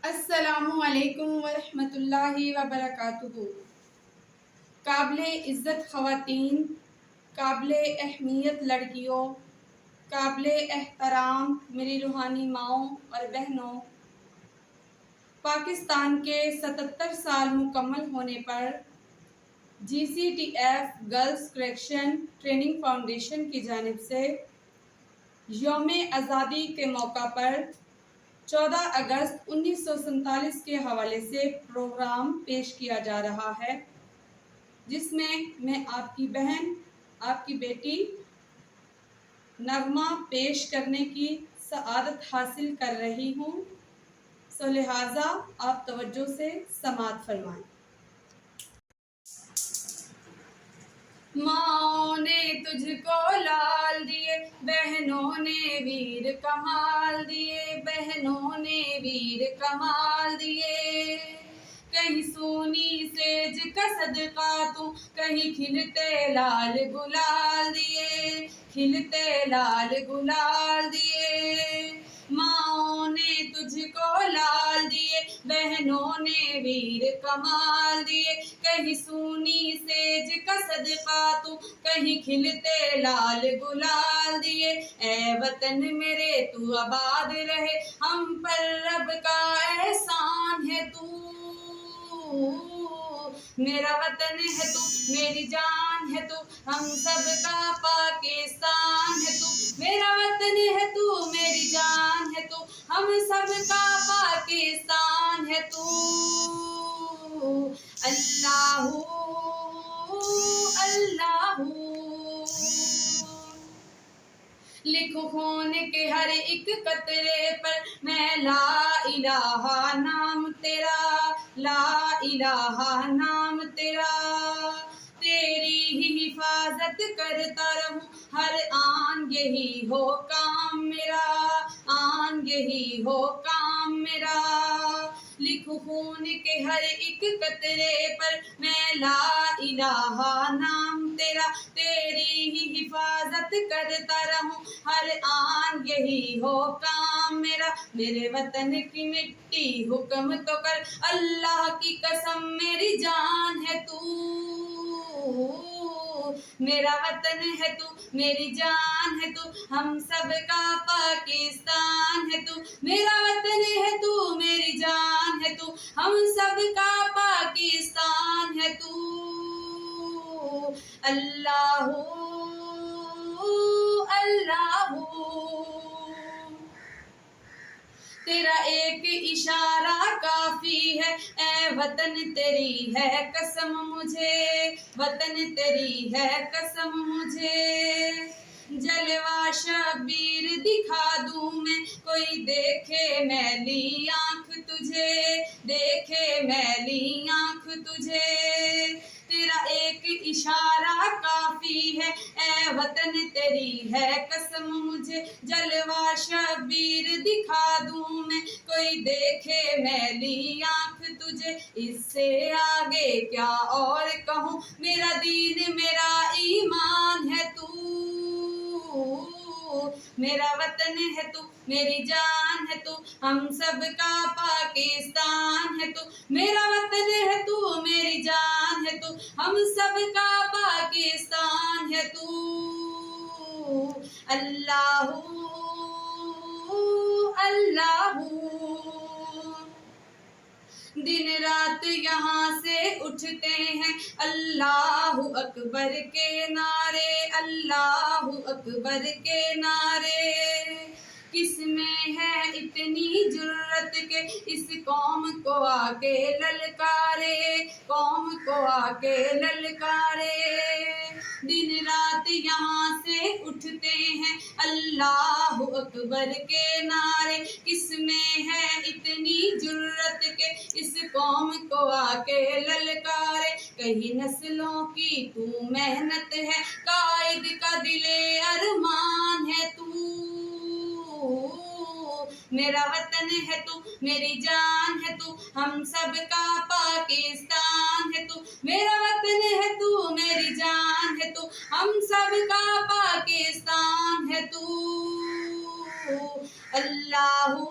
अस्सलामुअलैकुम वरहमतुल्लाहि वबरकातुहू। काबिले इज़्ज़त ख़वातीन, काबिले अहमियत लड़कियों, काबिले एहतराम मेरी रूहानी माओं और बहनों, पाकिस्तान के 77 साल मुकम्मल होने पर GCTF girls correction training foundation की जानिब से यौम आज़ादी के मौका पर 14 अगस्त 1947 के हवाले से प्रोग्राम पेश किया जा रहा है, जिसमें मैं आपकी बहन, आपकी बेटी नगमा पेश करने की सआदत हासिल कर रही हूँ। सो लिहाजा आप तवज्जो से समाअत फरमाएं। माओ ने तुझको लाल दिए, बहनों ने वीर कमाल दिए, बहनों ने वीर कमाल दिए। कहीं सूनी सेज का सदका तू, कहीं खिलते लाल गुलाल दिए, खिलते लाल गुलाल दिए। माओ ने तुझको लाल दिए, बहनों ने वीर कमाल दिए। कहीं सूनी सेज का सदका तू, कहीं खिलते लाल गुलाल दिए। ऐ वतन मेरे तू आबाद रहे, हम पर रब का एहसान है तू। मेरा वतन है तू, मेरी जान है तू, हम सब का पाकिस्तान है तू। मेरा वतन है तू, मेरी जान है तू, हम सब का पाकिस्तान है तू। अल्लाहू अल्लाहू। लिखो खून के हर एक कतरे पर मैं ला इलाहा नाम तेरा, ला इलाहा नाम तेरा। तेरी ही हिफाजत करता रहूं हर आन, यही हो काम मेरा, आन यही हो काम मेरा। लिखो खून के हर एक कतरे पर मैं ला इलाहा नाम तेरा। तेरी ही हिफाजत करता रहूं हर आन, यही हो काम मेरा। मेरे वतन की मिट्टी हुक्म तो कर, अल्लाह की कसम मेरी जान है तू। मेरा वतन है तू, मेरी जान है तू, हम सब का पाकिस्तान है तू। मेरा वतन है तू, मेरी जान है तू, हम सब का पाकिस्तान है तू। अल्लाहू अल्लाहू। तेरा एक इशारा काफी है, ऐ वतन तेरी है कसम मुझे, वतन तेरी है कसम मुझे। जलवा शबीर दिखा दूं मैं, कोई देखे मैली आँख तुझे, देखे मैली आँख तुझे। तेरा एक इशारा काफी है, ऐ वतन तेरी है कसम मुझे। जलवा शबीर दिखा दूं मैं, कोई देखे मैली आँख तुझे। इससे आगे क्या और कहूँ, मेरा दीन मेरा ईमान है तू। मेरा वतन है तू, मेरी जान है तू, हम सब का पाकिस्तान है तू। मेरा वतन है तू, मेरी जान है तू, हम सब का पाकिस्तान है तू। अल्लाहू अल्लाहू। दिन रात यहाँ से उठते हैं अल्लाहू अकबर के नारे, अल्लाहू अकबर के नारे। किसमें है इतनी जुर्रत के इस कौम को आके ललकारे, कौम को आके ललकारे। दिन रात यहाँ से उठते हैं अल्लाहू अकबर के नारे। किसमें है इतनी जुर्रत के इस कौम को आके ललकारे। कहीं नस्लों की तू मेहनत है, कायद का दिले अरमान है तू। मेरा वतन है तू, मेरी जान है तू, हम सब का पाकिस्तान है तू। मेरा वतन है तू, मेरी जान है तू, हम सब का पाकिस्तान है तू। अल्लाहू